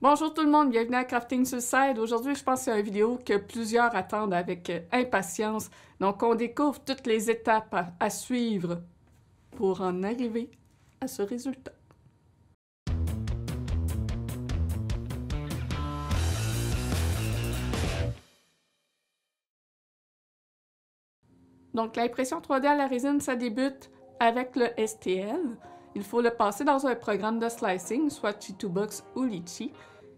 Bonjour tout le monde, bienvenue à Crafting Suicide. Aujourd'hui, je pense que c'est une vidéo que plusieurs attendent avec impatience. Donc, on découvre toutes les étapes à suivre pour en arriver à ce résultat. Donc, l'impression 3D à la résine, ça débute avec le STL. Il faut le passer dans un programme de slicing, soit Chitubox ou Litchi.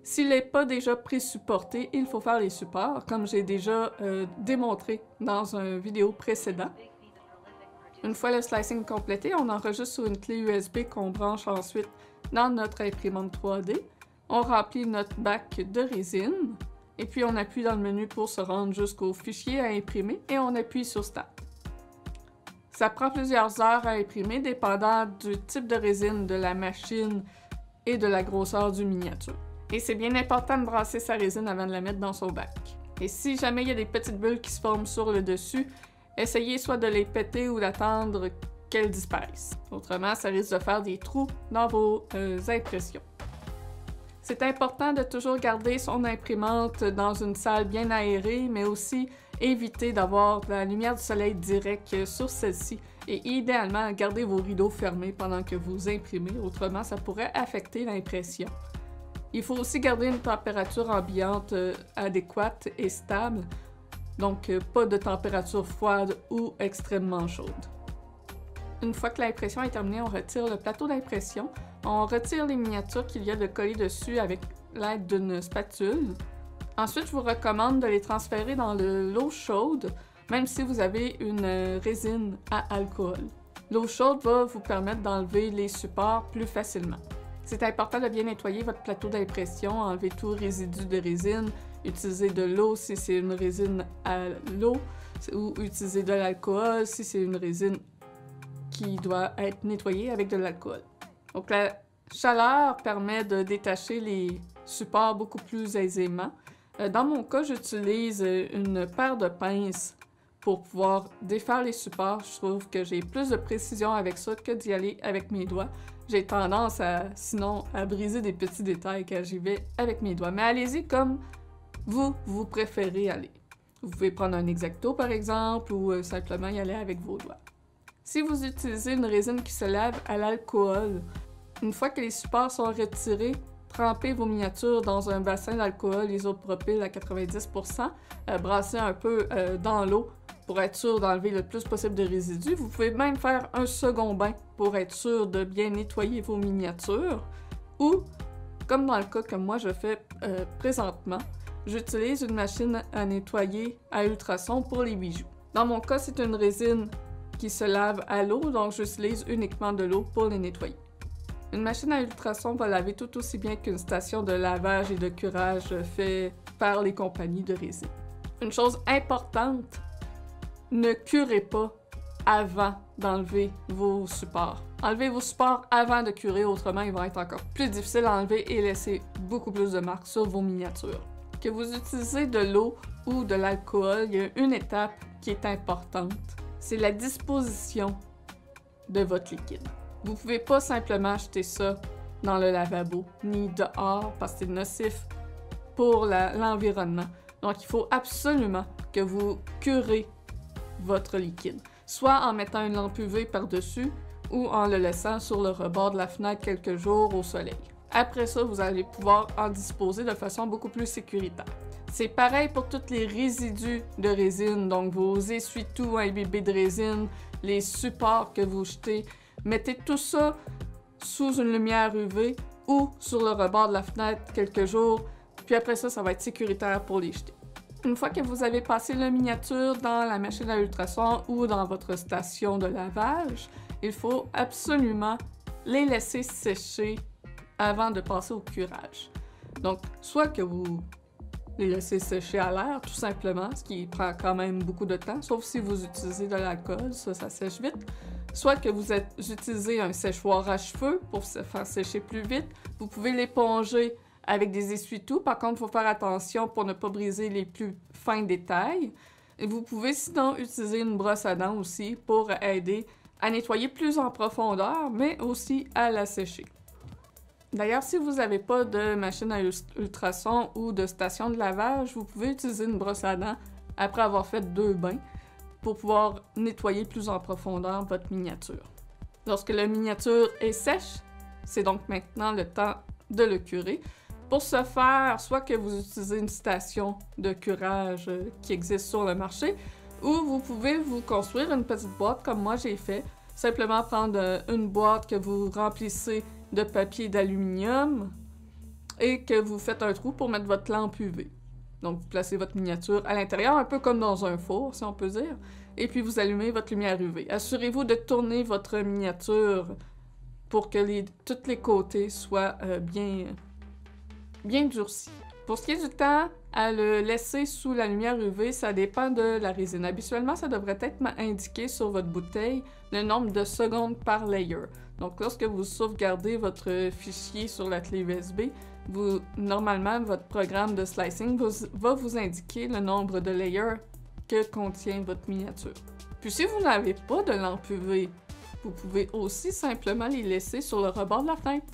S'il n'est pas déjà pré-supporté, il faut faire les supports, comme j'ai déjà démontré dans une vidéo précédente. Une fois le slicing complété, on enregistre sur une clé USB qu'on branche ensuite dans notre imprimante 3D. On remplit notre bac de résine, et puis on appuie dans le menu pour se rendre jusqu'au fichier à imprimer, et on appuie sur Start. Ça prend plusieurs heures à imprimer, dépendant du type de résine, de la machine et de la grosseur du miniature. Et c'est bien important de brasser sa résine avant de la mettre dans son bac. Et si jamais il y a des petites bulles qui se forment sur le dessus, essayez soit de les péter ou d'attendre qu'elles disparaissent. Autrement, ça risque de faire des trous dans vos impressions. C'est important de toujours garder son imprimante dans une salle bien aérée, mais aussi éviter d'avoir de la lumière du soleil directe sur celle-ci. Et idéalement, gardez vos rideaux fermés pendant que vous imprimez, autrement ça pourrait affecter l'impression. Il faut aussi garder une température ambiante adéquate et stable, donc pas de température froide ou extrêmement chaude. Une fois que l'impression est terminée, on retire le plateau d'impression. On retire les miniatures qu'il y a de coller dessus avec l'aide d'une spatule. Ensuite, je vous recommande de les transférer dans de l'eau chaude, même si vous avez une résine à alcool. L'eau chaude va vous permettre d'enlever les supports plus facilement. C'est important de bien nettoyer votre plateau d'impression, enlever tout résidu de résine, utiliser de l'eau si c'est une résine à l'eau, ou utiliser de l'alcool si c'est une résine qui doit être nettoyée avec de l'alcool. Donc la chaleur permet de détacher les supports beaucoup plus aisément. Dans mon cas, j'utilise une paire de pinces pour pouvoir défaire les supports. Je trouve que j'ai plus de précision avec ça que d'y aller avec mes doigts. J'ai tendance sinon à briser des petits détails quand j'y vais avec mes doigts. Mais allez-y comme vous préférez aller. Vous pouvez prendre un X-Acto par exemple ou simplement y aller avec vos doigts. Si vous utilisez une résine qui se lave à l'alcool, une fois que les supports sont retirés, trempez vos miniatures dans un bassin d'alcool isopropyl à 90%, brassez un peu dans l'eau pour être sûr d'enlever le plus possible de résidus. Vous pouvez même faire un second bain pour être sûr de bien nettoyer vos miniatures. Ou, comme dans le cas que moi je fais présentement, j'utilise une machine à nettoyer à ultrasons pour les bijoux. Dans mon cas, c'est une résine qui se lave à l'eau, donc j'utilise uniquement de l'eau pour les nettoyer. Une machine à ultrasons va laver tout aussi bien qu'une station de lavage et de curage faite par les compagnies de résine. Une chose importante, ne curez pas avant d'enlever vos supports. Enlevez vos supports avant de curer, autrement ils vont être encore plus difficiles à enlever et laisser beaucoup plus de marques sur vos miniatures. Que vous utilisez de l'eau ou de l'alcool, il y a une étape qui est importante. C'est la disposition de votre liquide. Vous ne pouvez pas simplement jeter ça dans le lavabo, ni dehors, parce que c'est nocif pour l'environnement. Donc, il faut absolument que vous curez votre liquide, soit en mettant une lampe UV par-dessus ou en le laissant sur le rebord de la fenêtre quelques jours au soleil. Après ça, vous allez pouvoir en disposer de façon beaucoup plus sécuritaire. C'est pareil pour tous les résidus de résine, donc vos essuie-tout imbibés de résine, les supports que vous jetez. Mettez tout ça sous une lumière UV ou sur le rebord de la fenêtre quelques jours, puis après ça, ça va être sécuritaire pour les jeter. Une fois que vous avez passé la miniature dans la machine à ultrasons ou dans votre station de lavage, il faut absolument les laisser sécher avant de passer au curage. Donc, soit que vous les laissez sécher à l'air, tout simplement, ce qui prend quand même beaucoup de temps, sauf si vous utilisez de l'alcool, ça sèche vite. Soit que vous utilisez un séchoir à cheveux pour se faire sécher plus vite. Vous pouvez l'éponger avec des essuie-tout. Par contre, il faut faire attention pour ne pas briser les plus fins détails. Et vous pouvez sinon utiliser une brosse à dents aussi pour aider à nettoyer plus en profondeur, mais aussi à la sécher. D'ailleurs, si vous n'avez pas de machine à ultrasons ou de station de lavage, vous pouvez utiliser une brosse à dents après avoir fait 2 bains pour pouvoir nettoyer plus en profondeur votre miniature. Lorsque la miniature est sèche, c'est donc maintenant le temps de le curer. Pour ce faire, soit que vous utilisez une station de curage qui existe sur le marché, ou vous pouvez vous construire une petite boîte comme moi j'ai fait. Simplement prendre une boîte que vous remplissez de papier d'aluminium et que vous faites un trou pour mettre votre lampe UV. Donc, vous placez votre miniature à l'intérieur, un peu comme dans un four, si on peut dire, et puis vous allumez votre lumière UV. Assurez-vous de tourner votre miniature pour que tous les côtés soient bien durcis. Pour ce qui est du temps à le laisser sous la lumière UV, ça dépend de la résine. Habituellement, ça devrait être indiqué sur votre bouteille le nombre de secondes par layer. Donc, lorsque vous sauvegardez votre fichier sur la clé USB, normalement, votre programme de slicing va vous indiquer le nombre de layers que contient votre miniature. Puis, si vous n'avez pas de lampe UV, vous pouvez aussi simplement les laisser sur le rebord de la fenêtre.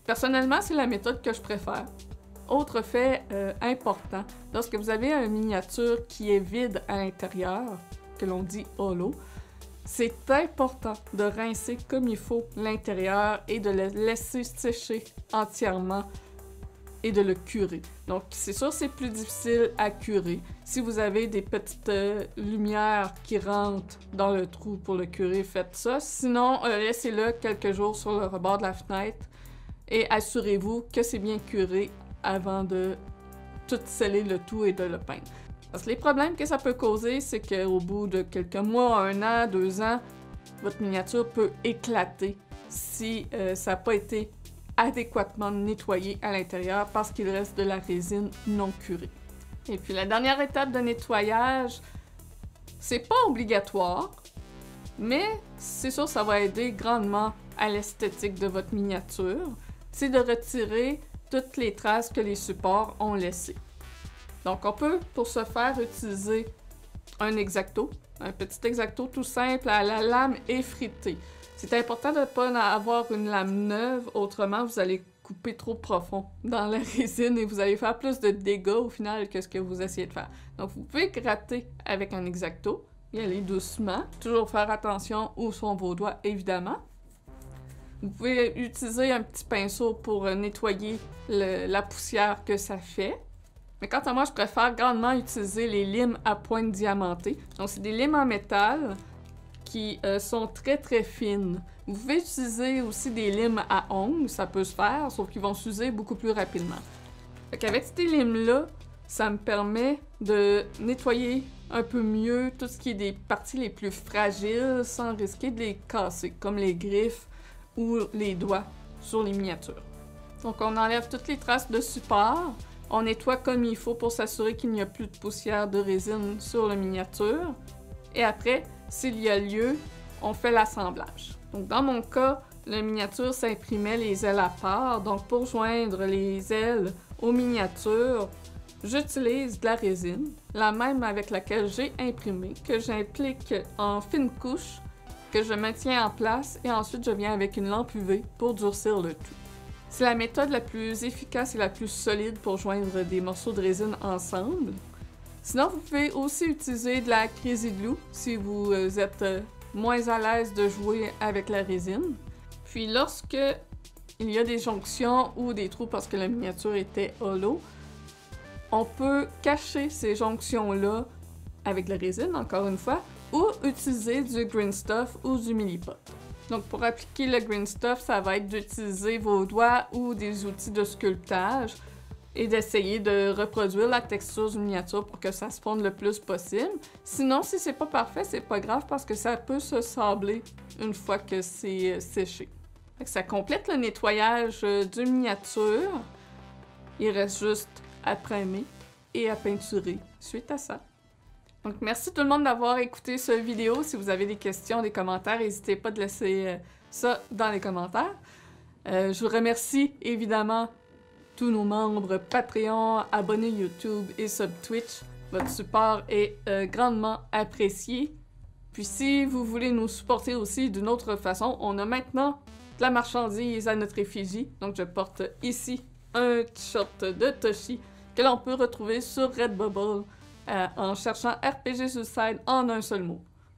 Personnellement, c'est la méthode que je préfère. Autre fait important, lorsque vous avez une miniature qui est vide à l'intérieur, que l'on dit hollow, c'est important de rincer comme il faut l'intérieur et de le laisser sécher entièrement et de le curer. Donc, c'est sûr, c'est plus difficile à curer. Si vous avez des petites lumières qui rentrent dans le trou pour le curer, faites ça. Sinon, laissez-le quelques jours sur le rebord de la fenêtre et assurez-vous que c'est bien curé avant de tout sceller le tout et de le peindre. Parce que les problèmes que ça peut causer, c'est qu'au bout de quelques mois, 1 an, 2 ans, votre miniature peut éclater si ça n'a pas été adéquatement nettoyé à l'intérieur parce qu'il reste de la résine non curée. Et puis la dernière étape de nettoyage, c'est pas obligatoire, mais c'est sûr ça va aider grandement à l'esthétique de votre miniature, c'est de retirer toutes les traces que les supports ont laissées. Donc on peut, pour ce faire, utiliser un X-Acto, un petit X-Acto tout simple à la lame effritée. C'est important de ne pas avoir une lame neuve, autrement vous allez couper trop profond dans la résine et vous allez faire plus de dégâts au final que ce que vous essayez de faire. Donc vous pouvez gratter avec un X-Acto, y aller doucement, toujours faire attention où sont vos doigts évidemment. Vous pouvez utiliser un petit pinceau pour nettoyer la poussière que ça fait. Mais quant à moi, je préfère grandement utiliser les limes à pointe diamantée. Donc, c'est des limes en métal qui sont très très fines. Vous pouvez utiliser aussi des limes à ongles, ça peut se faire, sauf qu'ils vont s'user beaucoup plus rapidement. Fait qu'avec ces limes-là, ça me permet de nettoyer un peu mieux tout ce qui est des parties les plus fragiles sans risquer de les casser, comme les griffes ou les doigts sur les miniatures. Donc on enlève toutes les traces de support, on nettoie comme il faut pour s'assurer qu'il n'y a plus de poussière de résine sur la miniature, et après, s'il y a lieu, on fait l'assemblage. Donc dans mon cas, la miniature s'imprimait les ailes à part, donc pour joindre les ailes aux miniatures, j'utilise de la résine, la même avec laquelle j'ai imprimé, que j'implique en fine couche, que je maintiens en place et ensuite je viens avec une lampe UV pour durcir le tout. C'est la méthode la plus efficace et la plus solide pour joindre des morceaux de résine ensemble. Sinon, vous pouvez aussi utiliser de la Crazy Glue si vous êtes moins à l'aise de jouer avec la résine. Puis lorsque il y a des jonctions ou des trous parce que la miniature était hollow, on peut cacher ces jonctions-là avec de la résine, encore une fois, ou utiliser du green stuff ou du milliput. Donc pour appliquer le green stuff, ça va être d'utiliser vos doigts ou des outils de sculptage et d'essayer de reproduire la texture du miniature pour que ça se fonde le plus possible. Sinon, si c'est pas parfait, c'est pas grave parce que ça peut se sabler une fois que c'est séché. Fait que ça complète le nettoyage d'une miniature. Il reste juste à primer et à peinturer suite à ça. Donc, merci tout le monde d'avoir écouté cette vidéo. Si vous avez des questions, des commentaires, n'hésitez pas de laisser ça dans les commentaires. Je vous remercie évidemment tous nos membres Patreon, abonnés YouTube et sub Twitch. Votre support est grandement apprécié. Puis si vous voulez nous supporter aussi d'une autre façon, on a maintenant de la marchandise à notre effigie. Donc je porte ici un t-shirt de Toshi que l'on peut retrouver sur Redbubble en cherchant RPG Suicide en un seul mot.